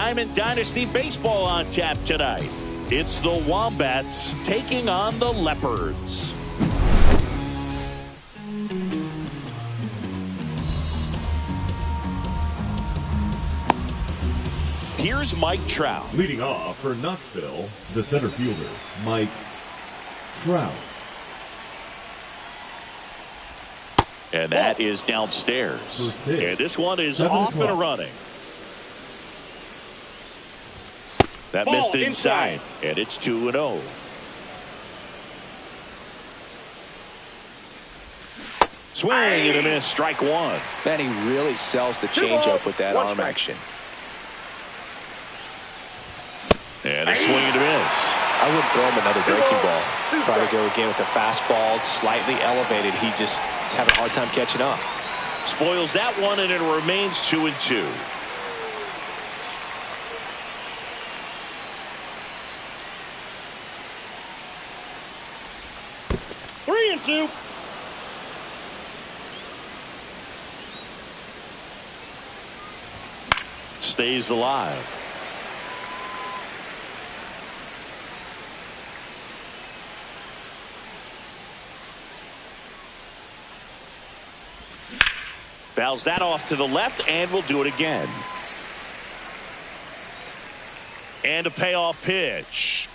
Diamond Dynasty Baseball on tap tonight. It's the Wombats taking on the Leopards. Here's Mike Trout. Leading off for Knoxville, the center fielder, Mike Trout. And that is downstairs. And this one is off and running. That missed inside. And it's 2-0. Swing and a miss. Strike one. Man, he really sells the changeup with that arm action. And a swing and a miss. I wouldn't throw him another breaking ball. Try to go again with the fastball, slightly elevated. He just is having a hard time catching up. Spoils that one, and it remains 2-2. Three and two. Stays alive. Fouls that off to the left, and we'll do it again. And a payoff pitch.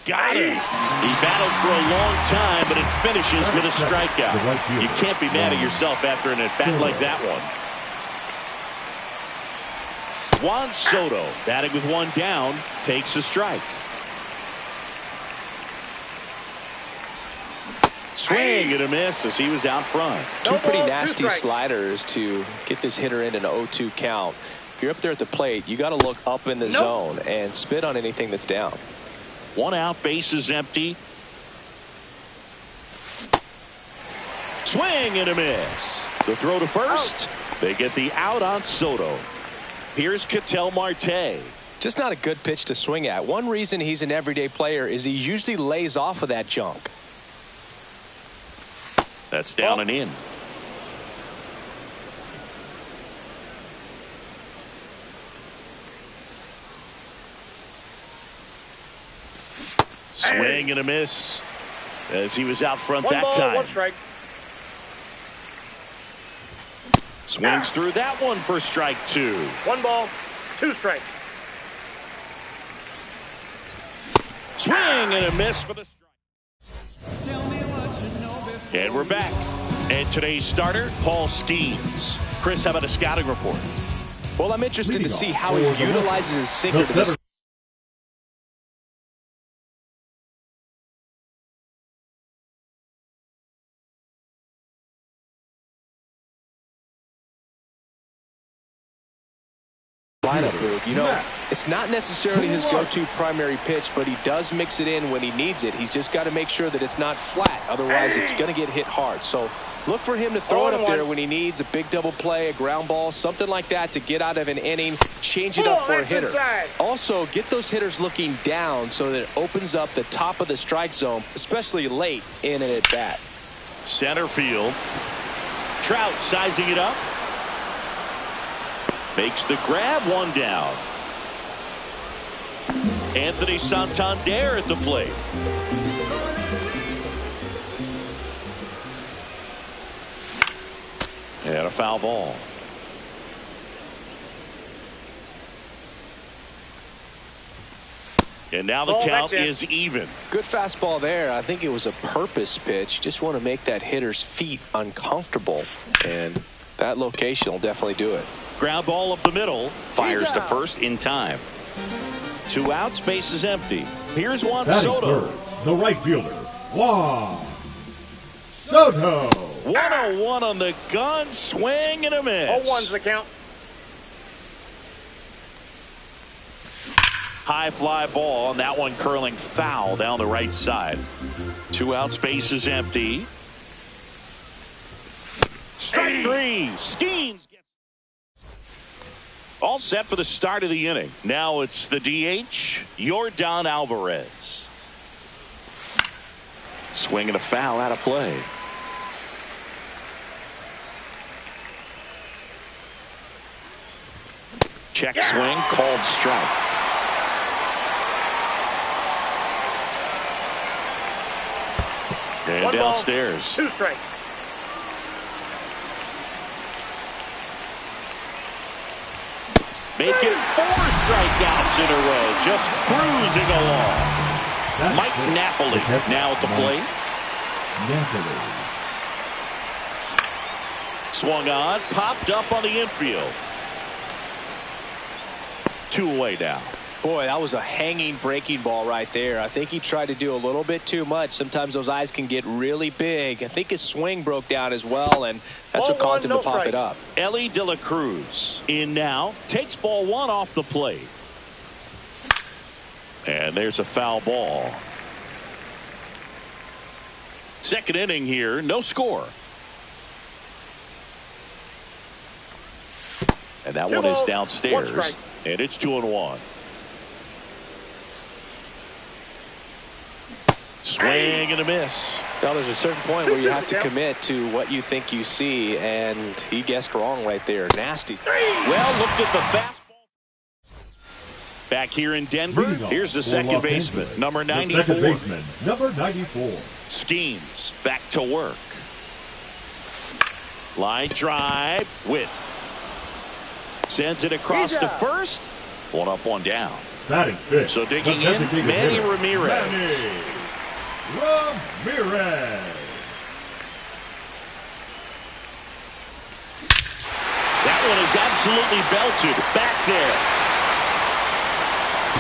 Got him. He battled for a long time, but it finishes with a strikeout. You can't be mad at yourself after an at-bat like that one. Juan Soto, batting with one down, takes a strike. Swing and a miss as he was out front. Two pretty nasty sliders to get this hitter in an 0-2 count. If you're up there at the plate, you got to look up in the zone and spit on anything that's down. One out, base is empty. Swing and a miss. The throw to first. They get the out on Soto. Here's Ketel Marte. Just not a good pitch to swing at. One reason he's an everyday player is he usually lays off of that junk. That's down and in. Swing and a miss as he was out front that time. One strike. Swings through that one for strike two. 1 ball, 2 strikes. Swing and a miss for the strike. And we're back. And today's starter, Paul Skeens. Chris, how about a scouting report? Well, I'm interested to see how he utilizes his sinker to this. Lineup. You know, it's not necessarily his go-to primary pitch, but he does mix it in when he needs it. He's just got to make sure that it's not flat. Otherwise, it's going to get hit hard. So look for him to throw it up there when he needs a big double play, a ground ball, something like that to get out of an inning, change it up for a hitter. Also, get those hitters looking down so that it opens up the top of the strike zone, especially late in an at-bat. Center field. Trout sizing it up. Makes the grab, one down. Anthony Santander at the plate. And a foul ball. And now the count is even. Good fastball there. I think it was a purpose pitch. Just want to make that hitter's feet uncomfortable. And that location will definitely do it. Ground ball up the middle. Fires to first in time. 2 outs, base is empty. Here's Juan Soto. The right fielder, Juan Soto. 1-0-1 on the gun. Swing and a miss. 0-1's the count. High fly ball, and that one curling foul down the right side. 2 outs, base is empty. Strike three. Skeens. All set for the start of the inning. Now it's the DH, Yordan Alvarez. Swing and a foul out of play. Check swing, called strike. And downstairs. 2 strikes. Make it 4 strikeouts in a row, just cruising along. Mike Napoli now at the plate. Swung on, popped up on the infield. 2 away now. Boy, that was a hanging breaking ball right there. I think he tried to do a little bit too much. Sometimes those eyes can get really big. I think his swing broke down as well, and that's what caused him to pop it up. Elly De La Cruz in now. Takes ball 1 off the plate. And there's a foul ball. Second inning here, no score. And that one is downstairs. And it's 2-1. Swing and a miss. Now there's a certain point where you have to commit to what you think you see, and he guessed wrong right there. Nasty. Well, looked at the fastball. Back here in Denver, here's the second baseman, number 94. Second baseman, number 94. Skeens back to work. Line drive, Witt. Sends it across to first. 1 up, 1 down. Batting fifth. So digging in, Manny Ramirez. Manny Ramirez. That one is absolutely belted. Back there.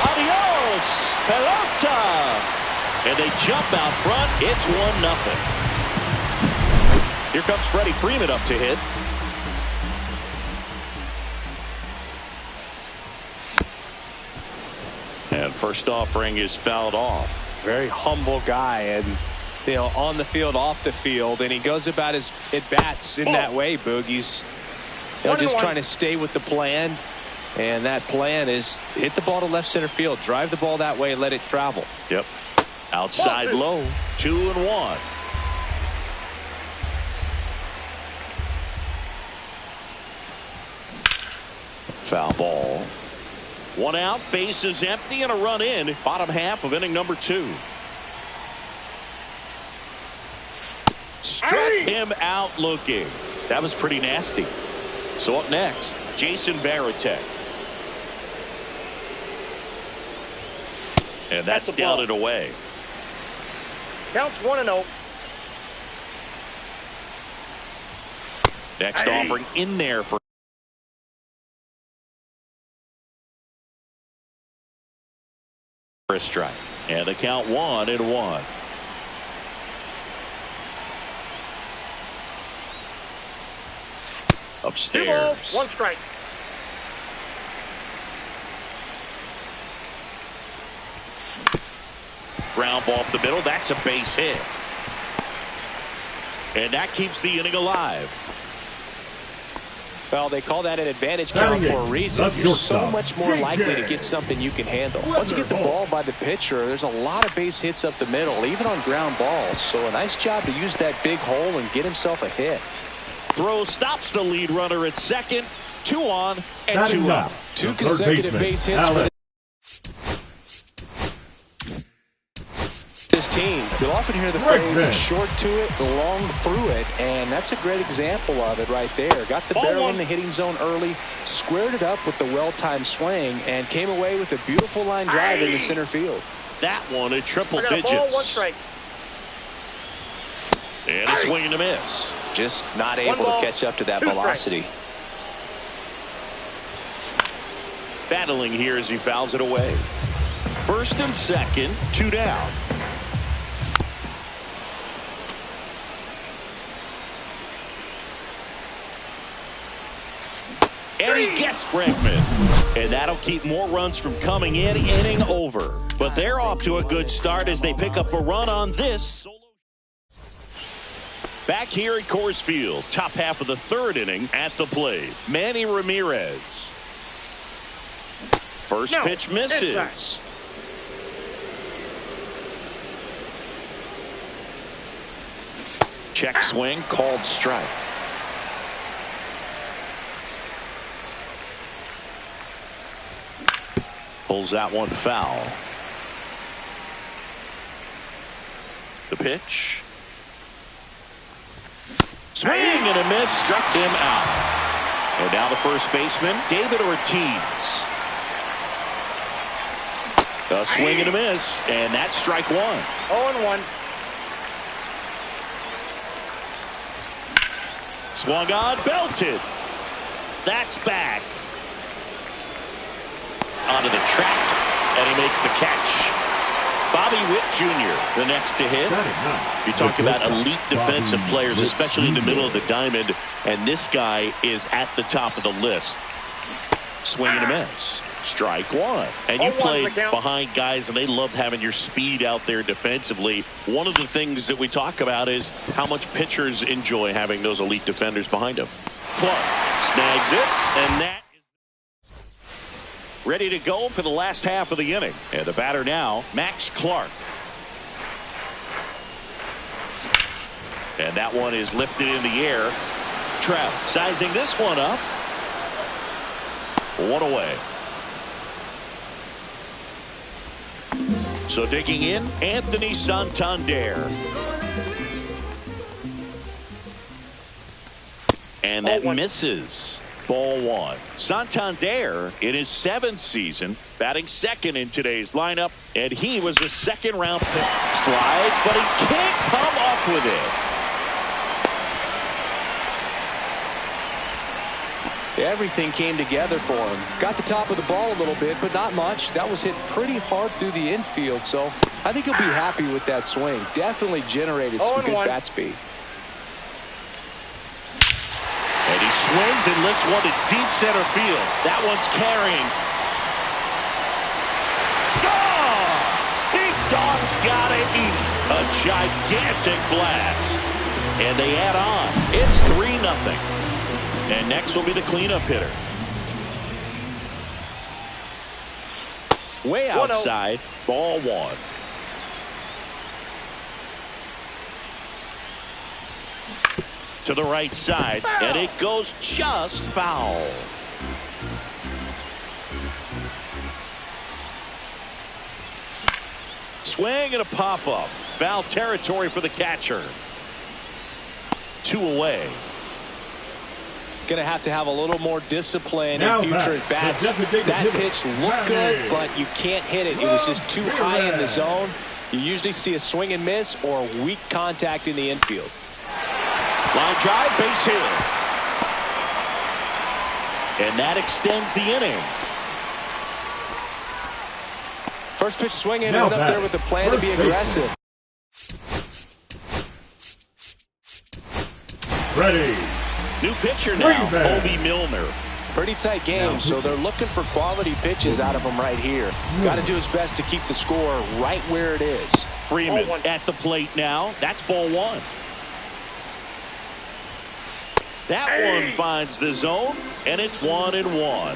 Adios, pelota. And they jump out front. It's 1-0. Here comes Freddie Freeman up to hit. And first offering is fouled off. Very humble guy, and on the field, off the field, and he goes about his at-bats in that way, Boog. He's just trying to stay with the plan, and that plan is hit the ball to left center field, drive the ball that way, let it travel. Yep. Outside low, 2-1. Foul ball. 1 out, base is empty, and a run in. Bottom half of inning number 2. Struck him out looking. That was pretty nasty. So up next, Jason Varitek. And that's down and away. Counts 1-0. Next offering in there for a strike. And the count 1-1. Upstairs. 2 balls, 1 strike. Ground ball up the middle. That's a base hit. And that keeps the inning alive. Well, they call that an advantage count for a reason. You're so much more likely to get something you can handle. Once you get the ball by the pitcher, there's a lot of base hits up the middle, even on ground balls. So a nice job to use that big hole and get himself a hit. Throw stops the lead runner at second. 2 on and 2 out. 2 consecutive base hits for this team. You'll often hear the phrase short to it, long through it, and that's a great example of it right there. Got the barrel in the hitting zone early, squared it up with the well-timed swing, and came away with a beautiful line drive in the center field. That one at triple digits. Ball, 1 strike. And a swing and a miss. Just not able to catch up to that velocity. Battling here as he fouls it away. First and second, 2 down. And he gets Bregman. And that'll keep more runs from coming in. Inning over. But they're off to a good start as they pick up a run on this. Back here at Coors Field, top half of the 3rd inning at the plate. Manny Ramirez. First pitch misses. Check swing, called strike. Pulls that one foul. The pitch. Swing and a miss. Struck him out. And now the first baseman, David Ortiz. A swing and a miss. And that's strike one. 0-1. Swung on, belted. That's back. Onto the track, and he makes the catch. Bobby Witt Jr., the next to hit. You talk about elite defensive players, especially in the middle of the diamond, and this guy is at the top of the list. Swing and a miss. Strike one. And you played behind guys, and they loved having your speed out there defensively. One of the things that we talk about is how much pitchers enjoy having those elite defenders behind them. Clark snags it, and that is ready to go for the last half of the inning. And the batter now, Max Clark. And that one is lifted in the air. Trout sizing this one up. One away. So digging in, Anthony Santander. And that misses. Ball one. Santander in his 7th season, batting second in today's lineup, and he was a second-round pick. Slides, but he can't come up with it. Everything came together for him. Got the top of the ball a little bit, but not much. That was hit pretty hard through the infield, so I think he'll be happy with that swing. Definitely generated some good bat speed. And he swings and lifts one to deep center field. That one's carrying. Oh! Big Dog's gotta eat. A gigantic blast. And they add on. It's 3-0. And next will be the cleanup hitter. Way outside. Ball one. To the right side, and it goes just foul. Swing and a pop-up. Foul territory for the catcher. 2 away. Going to have a little more discipline in future at bats. That pitch looked good, but you can't hit it. It was just too high in the zone. You usually see a swing and miss or weak contact in the infield. Line drive, base hit. And that extends the inning. First pitch swinging, went up there with a plan to be aggressive. Ready. New pitcher now, Obi Milner. Pretty tight game, so they're looking for quality pitches out of him right here. Got to do his best to keep the score right where it is. Freeman at the plate now. That's ball one. That one finds the zone, and it's 1-1.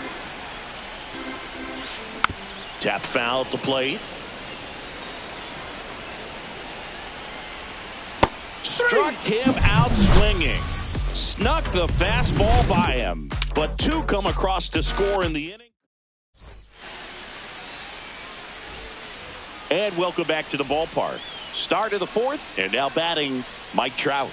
Tap foul at the plate. Struck him out swinging. Snuck the fastball by him, but 2 come across to score in the inning. And welcome back to the ballpark. Start of the 4th, and now batting Mike Trout.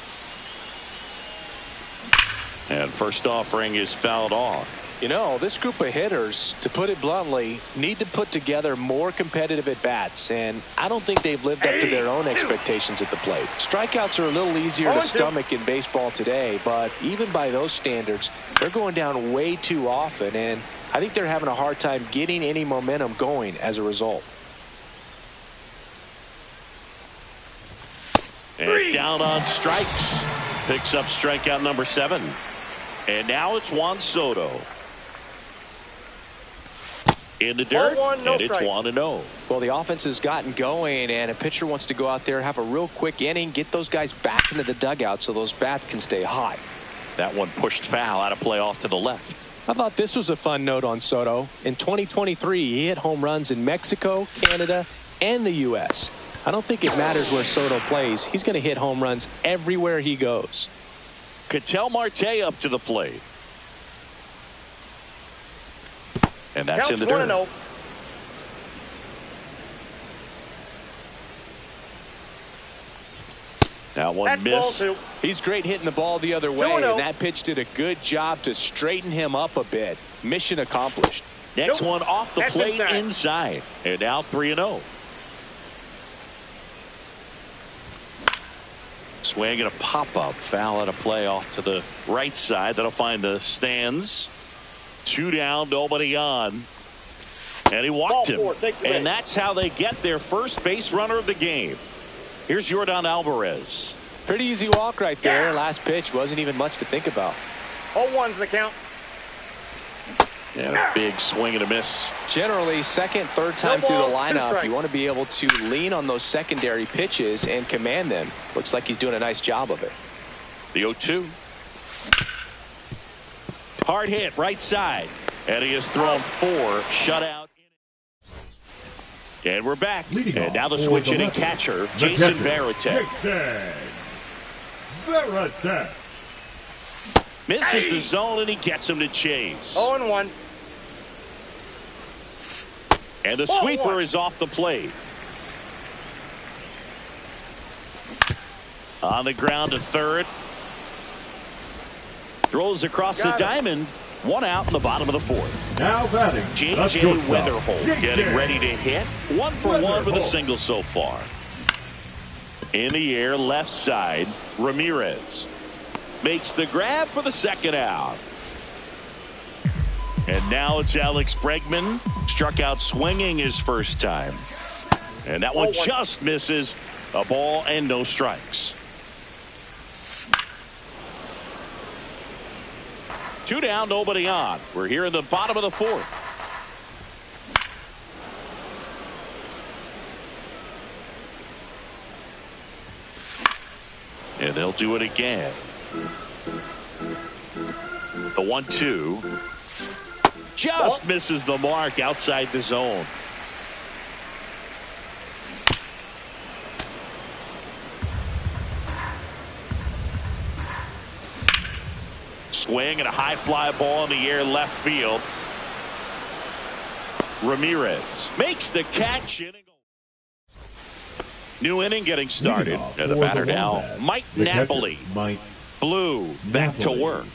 And first offering is fouled off. You know, this group of hitters, to put it bluntly, need to put together more competitive at-bats, and I don't think they've lived up to their own expectations at the plate. Strikeouts are a little easier to stomach in baseball today, but even by those standards, they're going down way too often, and I think they're having a hard time getting any momentum going as a result. And down on strikes. Picks up strikeout number 7. And now it's Juan Soto. In the dirt, and it's 1-0. Well, the offense has gotten going, and a pitcher wants to go out there, have a real quick inning, get those guys back into the dugout so those bats can stay hot. That one pushed foul out of play off to the left. I thought this was a fun note on Soto. In 2023, he hit home runs in Mexico, Canada, and the U.S. I don't think it matters where Soto plays. He's going to hit home runs everywhere he goes. Ketel Marte up to the plate. And that's in the dirt. That one missed. He's great hitting the ball the other way, and that pitch did a good job to straighten him up a bit. Mission accomplished. Next one off the plate inside. And now 3-0. Swing and a pop-up. Foul at a play off to the right side. That'll find the stands. 2 down, nobody on. And he walked him. And that's how they get their first base runner of the game. Here's Yordan Alvarez. Pretty easy walk right there. Last pitch wasn't even much to think about. 0-1's the count. And a big swing and a miss. Generally, second, third time through the lineup, you want to be able to lean on those secondary pitches and command them. Looks like he's doing a nice job of it. The 0-2. Hard hit, right side. And he has thrown 4 shutout. And we're back. And now the switch hitting catcher, Jason Varitek. Misses the zone, and he gets him to chase. 0-1. And the sweeper is off the plate. On the ground to third. Throws across the diamond. 1 out in the bottom of the 4th. Now batting, J.J. Weatherholt getting ready to hit. 1 for 1 with a single so far. In the air, left side, Ramirez makes the grab for the second out. And now it's Alex Bregman. Struck out swinging his first time. And that one just misses. A ball and no strikes. 2 down, nobody on. We're here in the bottom of the 4th. And they'll do it again. The 1-2 just misses the mark outside the zone. Swing and a high fly ball in the air left field. Ramirez makes the catch. New inning getting started. And the batter now, Mike Napoli. Blue back to work.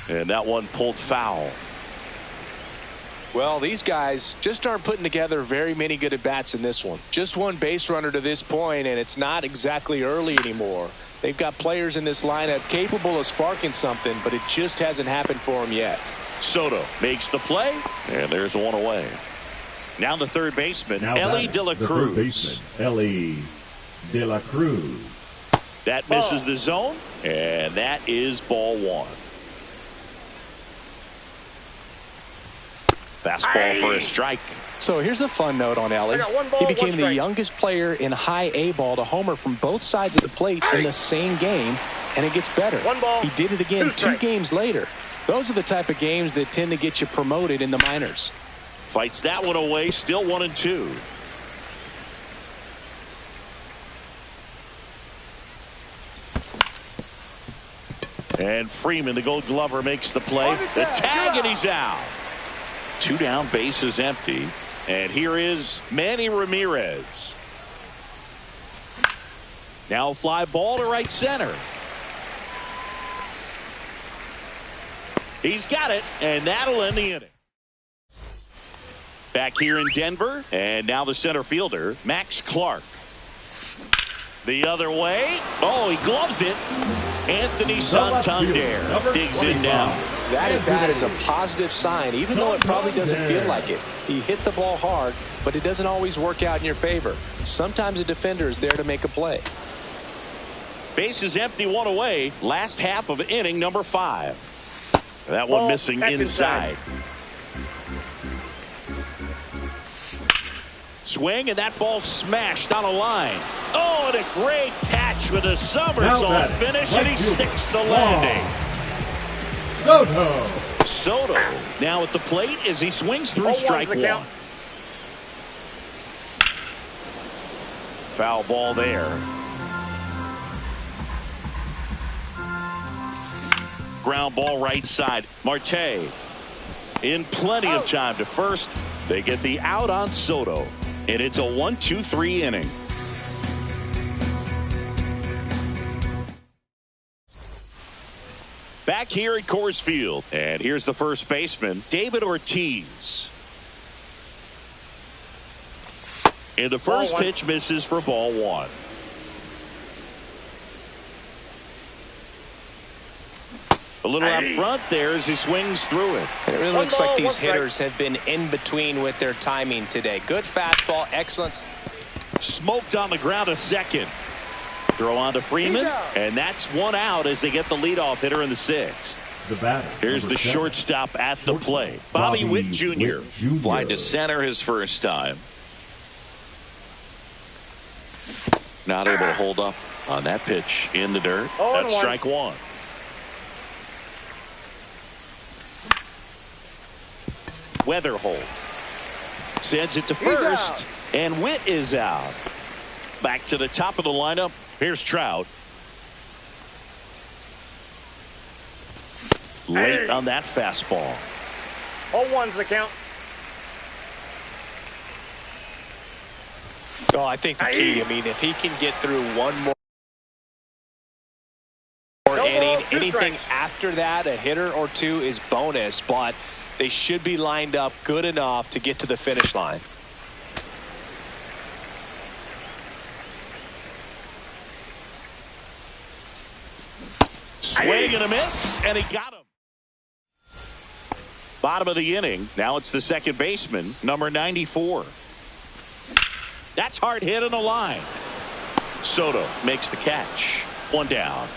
And that one pulled foul. Well, these guys just aren't putting together very many good at-bats in this one. Just one base runner to this point, and it's not exactly early anymore. They've got players in this lineup capable of sparking something, but it just hasn't happened for them yet. Soto makes the play, and there's 1 away. Now the third baseman, Elly De La Cruz. Elly De La Cruz. That misses the zone, and that is ball 1. Fastball for a strike. So here's a fun note on Elly. He became the youngest player in high A ball to homer from both sides of the plate in the same game, and it gets better. He did it again 2 games later. Those are the type of games that tend to get you promoted in the minors. Fights that one away, still 1-2. And Freeman, the Gold Glover, makes the play. The tag, and he's out. 2 down, base is empty. And here is Manny Ramirez. Now fly ball to right center. He's got it, and that'll end the inning. Back here in Denver, and now the center fielder, Max Clark. The other way. Oh, he gloves it. Anthony Santander digs in now. That at bat is a positive sign, even though it probably doesn't feel like it. He hit the ball hard, but it doesn't always work out in your favor. Sometimes a defender is there to make a play. Base is empty, 1 away. Last half of inning number 5. That one missing inside. Swing, and that ball smashed on a line. Oh, and a great catch with a somersault finish, and he sticks the landing. Soto now at the plate as he swings through strike 1. Foul ball there. Ground ball right side. Marte in plenty of time to first. They get the out on Soto. And it's a 1-2-3 inning. Back here at Coors Field. And here's the first baseman, David Ortiz. And the first pitch misses for ball one. A little out front there as he swings through it. And it really looks like these hitters have been in between with their timing today. Good fastball, excellent. Smoked on the ground a second. Throw on to Freeman, and that's one out as they get the leadoff hitter in the sixth. Here's the shortstop at the plate. Bobby Witt Jr. Fly to center his first time. Not able to hold up on that pitch in the dirt. That's strike one. Weatherholt sends it to first, and Witt is out. Back to the top of the lineup. Here's Trout. Late on that fastball. 0-1's the count. Oh, I think the key, I mean, if he can get through one more inning, anything after that, a hitter or two is bonus, but they should be lined up good enough to get to the finish line. Swing and a miss, and he got him. Bottom of the inning. Now it's the second baseman, number 94. That's hard hit in the line. Soto makes the catch. One down.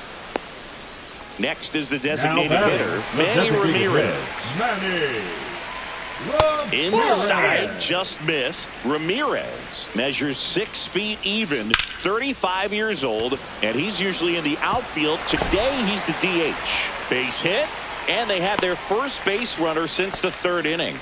Next is the designated hitter, Manny Ramirez. Inside, just missed. Ramirez measures 6 feet even, 35 years old, and he's usually in the outfield. Today, he's the DH. Base hit, and they had their first base runner since the third inning.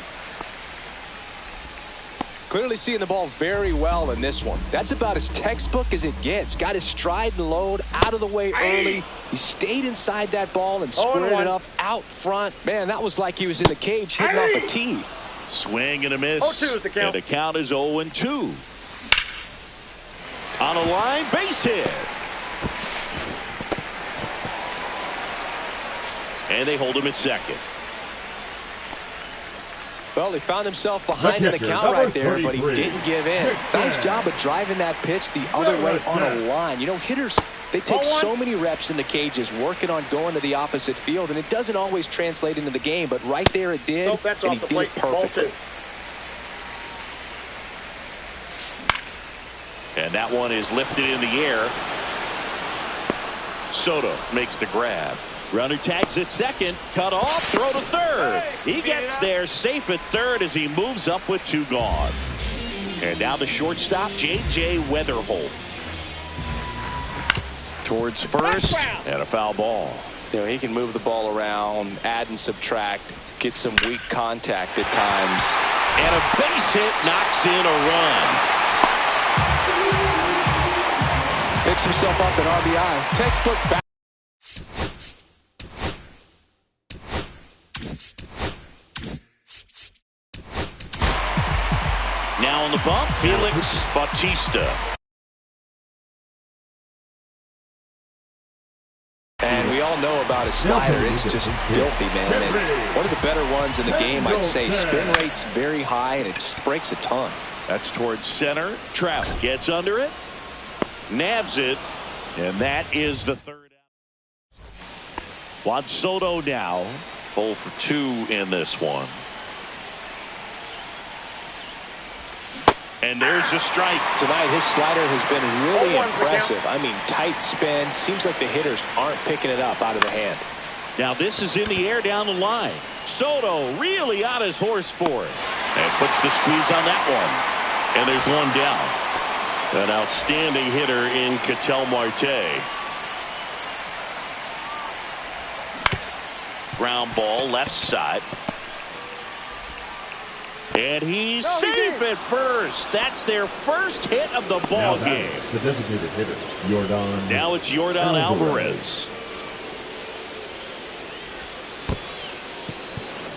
Clearly seeing the ball very well in this one. That's about as textbook as it gets. Got his stride and load out of the way early. He stayed inside that ball and squared it up out front. Man, that was like he was in the cage hitting off a tee. Swing and a miss. 0-2 is the count. And the count is 0-2. On a line, base hit. And they hold him at second. Well, he found himself behind in the count right there, but he didn't give in. Nice job of driving that pitch the other way on a line. You know, hitters, they take so many reps in the cages working on going to the opposite field, and it doesn't always translate into the game, but right there it did, and he did it perfectly. And that one is lifted in the air. Soto makes the grab. Runner tags at second, cut off, throw to third. He gets there safe at third as he moves up with 2 gone. And now the shortstop, J.J. Weatherholt. Towards first, and a foul ball. You know, he can move the ball around, add and subtract, get some weak contact at times. And a base hit knocks in a run. Picks himself up at RBI. Textbook back. Now on the bump, Felix Bautista. And we all know about his slider. It's just filthy, man. And one of the better ones in the game, I'd say. Spin rate's very high, and it just breaks a ton. That's towards center. Trout gets under it, nabs it, and that is the third out. Juan Soto now 0 for 2 in this one. And there's a strike. Tonight, his slider has been really impressive. I mean, tight spin. Seems like the hitters aren't picking it up out of the hand. Now this is in the air down the line. Soto really on his horse for it. And puts the squeeze on that one. And there's one down. An outstanding hitter in Ketel Marte. Ground ball left side. And he's safe at first. That's their first hit of the ball game. The designated hitter, Yordan. Now it's Yordan Alvarez.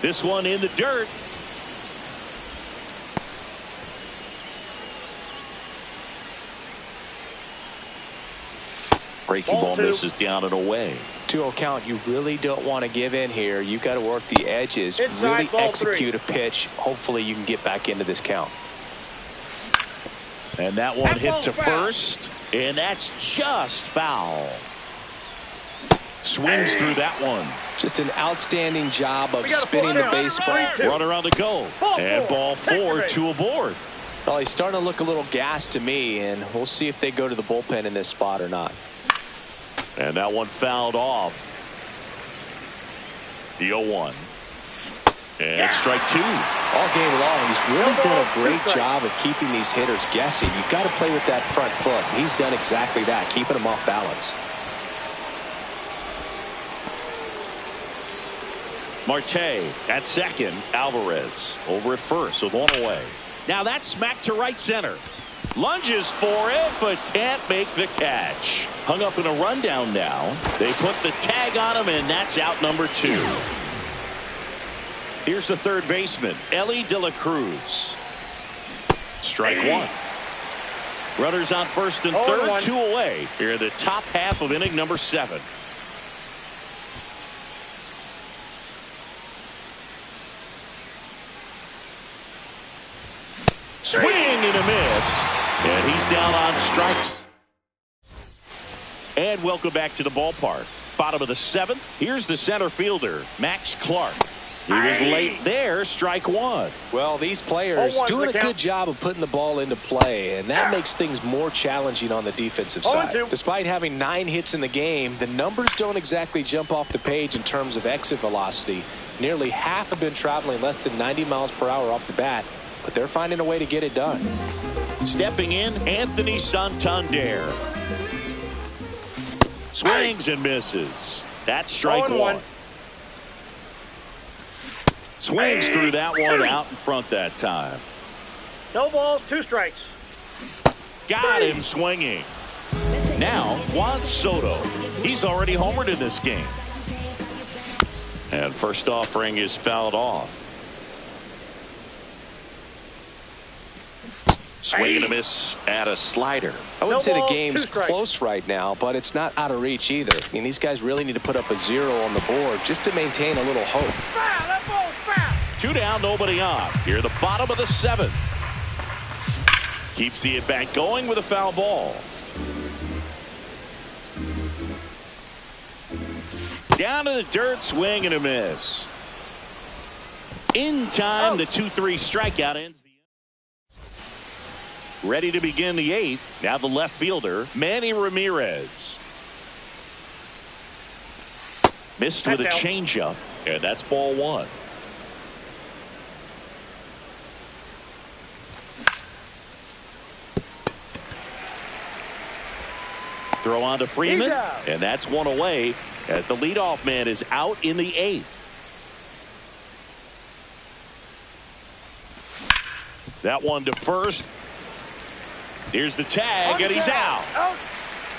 This one in the dirt. Breaking ball misses down and away. 2-0 count, you really don't want to give in here. You got to work the edges, Inside, really execute a pitch. Hopefully you can get back into this count. And that one hit to foul. first, and that's just foul. Swings through that one. Just an outstanding job of spinning the baseball. Runner on the go. And ball 4, 2 aboard. Well, he's starting to look a little gassed to me, and we'll see if they go to the bullpen in this spot or not. And that one fouled off. The 0-1. And strike 2. All game long, he's really done a great job of keeping these hitters guessing. You've got to play with that front foot. He's done exactly that, keeping them off balance. Marte at second. Alvarez over at first with one away. Now that's smacked to right center. Lunges for it, but can't make the catch. Hung up in a rundown now. They put the tag on him, and that's out number 2. Here's the third baseman, Elly De La Cruz. Strike 1. Runners on first and third, 2 away. Here in the top half of inning number 7. Swing and a miss. And he's down on strikes. And welcome back to the ballpark. Bottom of the 7th. Here's the center fielder, Max Clark. He was late there. Strike 1. Well, these players doing a good job of putting the ball into play, and that makes things more challenging on the defensive side. Despite having 9 hits in the game, the numbers don't exactly jump off the page in terms of exit velocity. Nearly half have been traveling less than 90 miles per hour off the bat, but they're finding a way to get it done. Stepping in, Anthony Santander. Swings and misses. That's strike 1. Swings through that one, out in front that time. No balls, 2 strikes. Got him swinging. Now Juan Soto. He's already homered in this game. And first offering is fouled off. Swing and a miss at a slider. I wouldn't say the game's close right now, but it's not out of reach either. I mean, these guys really need to put up a 0 on the board just to maintain a little hope. 2 down, nobody on. Here, the bottom of the 7th. Keeps the at-bat going with a foul ball. Down to the dirt, swing and a miss. In time, the 2-3 strikeout ends the inning. Ready to begin the 8th. Now the left fielder, Manny Ramirez. Missed with a changeup, and that's ball 1. Throw on to Freeman, and that's 1 away as the leadoff man is out in the 8th. That one to first. Here's the tag, and he's out.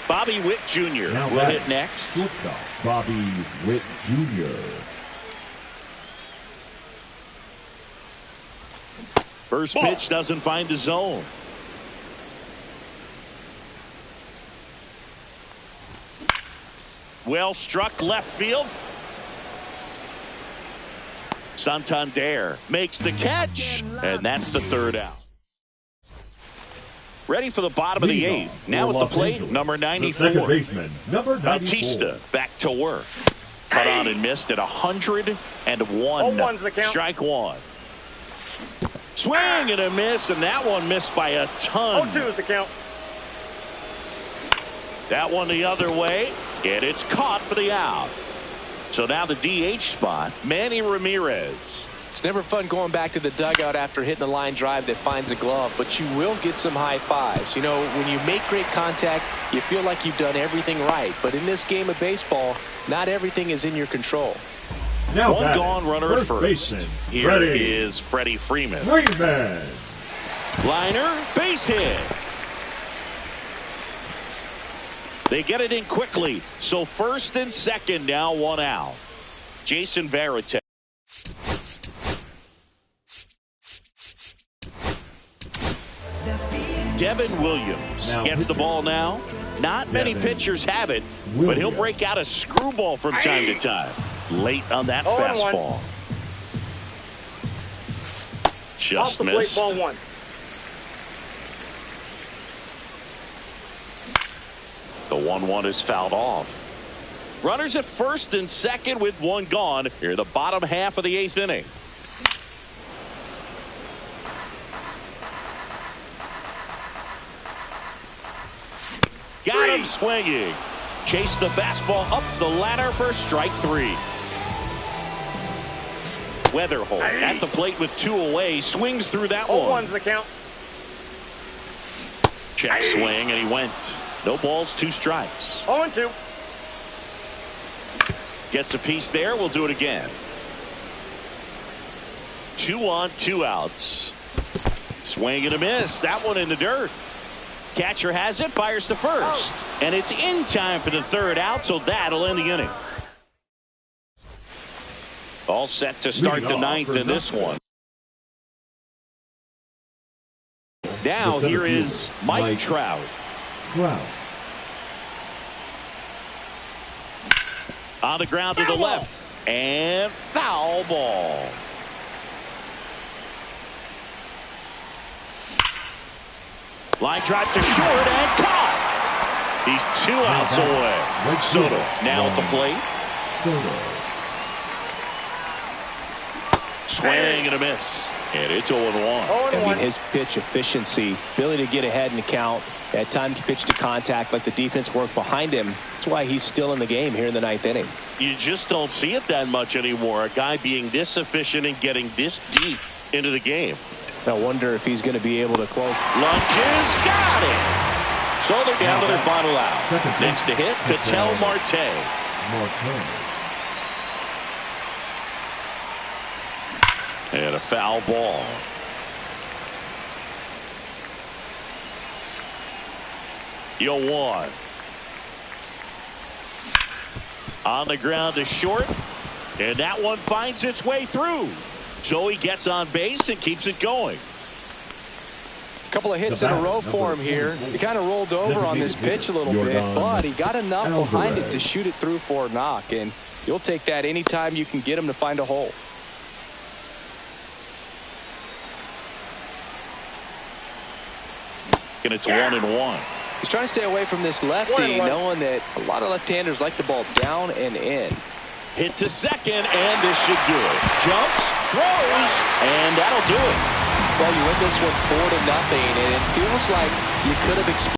Bobby Witt Jr. will hit next. Bobby Witt Jr. First pitch doesn't find the zone. Well struck left field. Santander makes the catch, and that's the 3rd out. Ready for the bottom of the 8th. Now at the plate, number 94. Second baseman, number 94. Bautista back to work. Cut on and missed at 101. Strike 1. Swing and a miss, and that one missed by a ton. 0-2 is the count. That one the other way, and it's caught for the out. So now the DH spot, Manny Ramirez. It's never fun going back to the dugout after hitting a line drive that finds a glove, but you will get some high fives. You know, when you make great contact, you feel like you've done everything right. But in this game of baseball, not everything is in your control. Now one gone, runner at first. Baseman, Here is Freddie Freeman. Liner, base hit. They get it in quickly. So first and second, now 1 out. Jason Varitek. Devin Williams gets the ball now. Not many pitchers have it, but he'll break out a screwball from time to time. Late on that fastball. Just missed. Ball one. The 1-1 is fouled off. Runners at first and second with one gone. Here in the bottom half of the 8th inning. Got him swinging. Chase the fastball up the ladder for strike 3. Weatherholt at the plate with 2 away. Swings through that one. 0-1's the count. Check swing, and he went. No balls, 2 strikes. 0-2. Gets a piece there. We'll do it again. 2 on, 2 outs. Swing and a miss. That one in the dirt. Catcher has it, fires to first. And it's in time for the 3rd out, so that'll end the inning. All set to start the 9th in this one. Now here is Mike Trout. On the ground to the left. And foul ball. Line drive to short and caught. He's 2 outs away. Soto now at the plate. Swing and a miss. And it's 0-1. I mean, his pitch efficiency, ability to get ahead in the count, at times pitch to contact, let the defense work behind him. That's why he's still in the game here in the 9th inning. You just don't see it that much anymore. A guy being this efficient and getting this deep into the game. I wonder if he's going to be able to close. Lunges, got it. So they're down to their final out. Next to hit, Ketel Marte. And a foul ball. Yo, 1. On the ground to short. And that one finds its way through. So he gets on base and keeps it going. A couple of hits in a row for him here. He kind of rolled over on this pitch a little bit, but he got enough behind it to shoot it through for a knock. And you'll take that anytime you can get him to find a hole. And it's 1-1. He's trying to stay away from this lefty, knowing that a lot of left-handers like the ball down and in. Hit to second, and this should do it. Jumps, throws, and that'll do it. Well, you win this one 4-0, and it feels like you could have